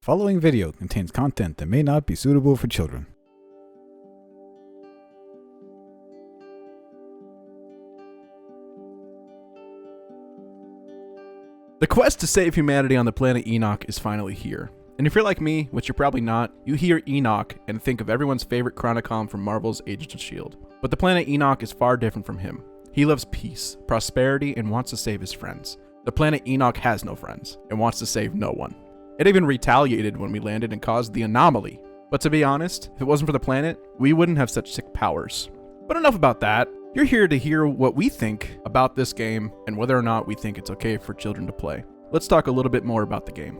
Following video contains content that may not be suitable for children. The quest to save humanity on the planet Enoch is finally here. And if you're like me, which you're probably not, you hear Enoch and think of everyone's favorite Chronicom from Marvel's Agents of S.H.I.E.L.D. But the planet Enoch is far different from him. He loves peace, prosperity, and wants to save his friends. The planet Enoch has no friends, and wants to save no one. It even retaliated when we landed and caused the anomaly. But to be honest, if it wasn't for the planet, we wouldn't have such sick powers. But enough about that. You're here to hear what we think about this game and whether or not we think it's okay for children to play. Let's talk a little bit more about the game.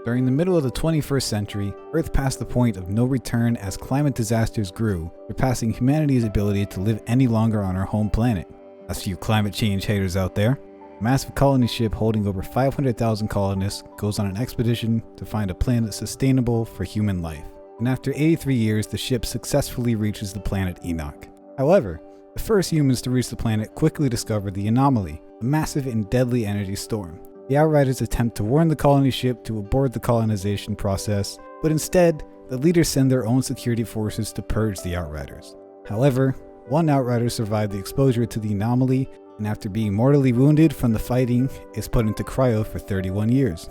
During the middle of the 21st century, Earth passed the point of no return as climate disasters grew, surpassing humanity's ability to live any longer on our home planet. That's few climate change haters out there. A massive colony ship holding over 500,000 colonists goes on an expedition to find a planet sustainable for human life. And after 83 years, the ship successfully reaches the planet Enoch. However, the first humans to reach the planet quickly discover the anomaly, a massive and deadly energy storm. The Outriders attempt to warn the colony ship to abort the colonization process, but instead, the leaders send their own security forces to purge the Outriders. However, one Outrider survived the exposure to the anomaly, and after being mortally wounded from the fighting, is put into cryo for 31 years.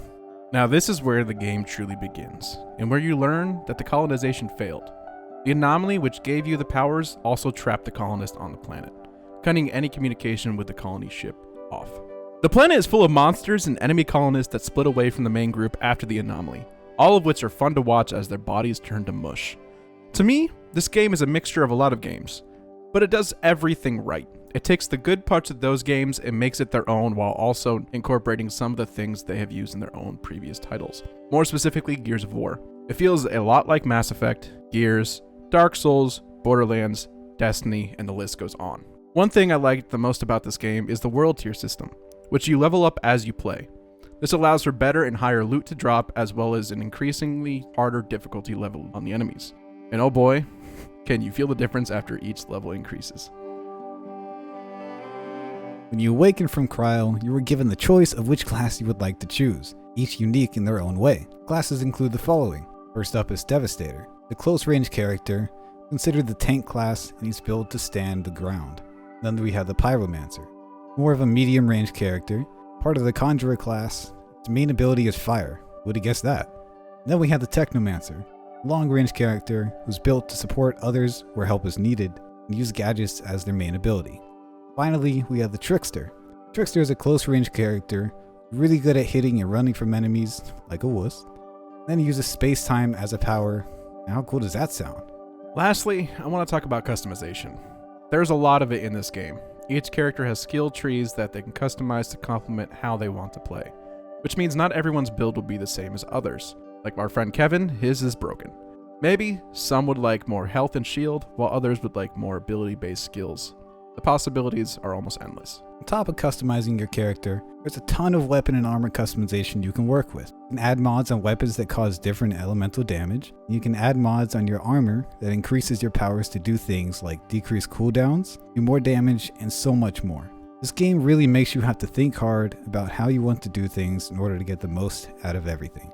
Now this is where the game truly begins, and where you learn that the colonization failed. The anomaly which gave you the powers also trapped the colonists on the planet, cutting any communication with the colony ship off. The planet is full of monsters and enemy colonists that split away from the main group after the anomaly, all of which are fun to watch as their bodies turn to mush. To me, this game is a mixture of a lot of games, but it does everything right. It takes the good parts of those games and makes it their own while also incorporating some of the things they have used in their own previous titles. More specifically, Gears of War. It feels a lot like Mass Effect, Gears, Dark Souls, Borderlands, Destiny, and the list goes on. One thing I liked the most about this game is the world tier system, which you level up as you play. This allows for better and higher loot to drop as well as an increasingly harder difficulty level on the enemies. And oh boy, can you feel the difference after each level increases. When you awaken from cryo, you were given the choice of which class you would like to choose, each unique in their own way. Classes include the following. First up is Devastator, the close-range character, considered the tank class, and he's built to stand the ground. Then we have the Pyromancer, more of a medium-range character, part of the Conjurer class. Its main ability is fire. Would have guessed that? Then we have the Technomancer, a long-range character who's built to support others where help is needed and use gadgets as their main ability. Finally, we have the Trickster. Trickster is a close-range character, really good at hitting and running from enemies, like a wuss. Then he uses space-time as a power. Now, how cool does that sound? Lastly, I want to talk about customization. There's a lot of it in this game. Each character has skill trees that they can customize to complement how they want to play, which means not everyone's build will be the same as others. Like our friend Kevin, his is broken. Maybe some would like more health and shield, while others would like more ability-based skills. The possibilities are almost endless. On top of customizing your character, there's a ton of weapon and armor customization you can work with. You can add mods on weapons that cause different elemental damage. You can add mods on your armor that increases your powers to do things like decrease cooldowns, do more damage, and so much more. This game really makes you have to think hard about how you want to do things in order to get the most out of everything.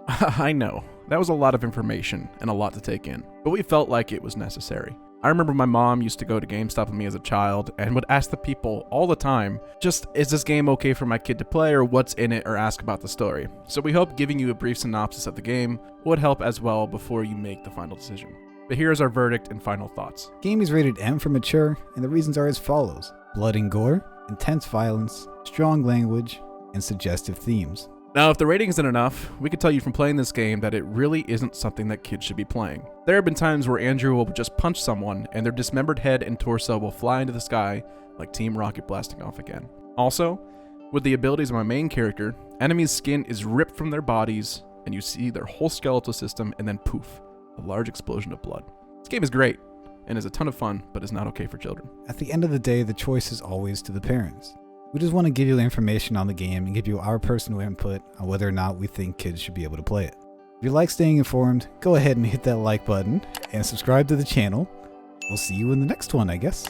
I know, that was a lot of information and a lot to take in, but we felt like it was necessary. I remember my mom used to go to GameStop with me as a child and would ask the people all the time, just, is this game okay for my kid to play or what's in it, or ask about the story. So we hope giving you a brief synopsis of the game would help as well before you make the final decision. But here's our verdict and final thoughts. The game is rated M for mature, and the reasons are as follows: blood and gore, intense violence, strong language, and suggestive themes. Now, if the rating isn't enough, we can tell you from playing this game that it really isn't something that kids should be playing. There have been times where Andrew will just punch someone and their dismembered head and torso will fly into the sky like Team Rocket blasting off again. Also, with the abilities of my main character, enemies' skin is ripped from their bodies and you see their whole skeletal system and then poof, a large explosion of blood. This game is great and is a ton of fun, but is not okay for children. At the end of the day, the choice is always to the parents. We just want to give you the information on the game and give you our personal input on whether or not we think kids should be able to play it. If you like staying informed, go ahead and hit that like button and subscribe to the channel. We'll see you in the next one, I guess.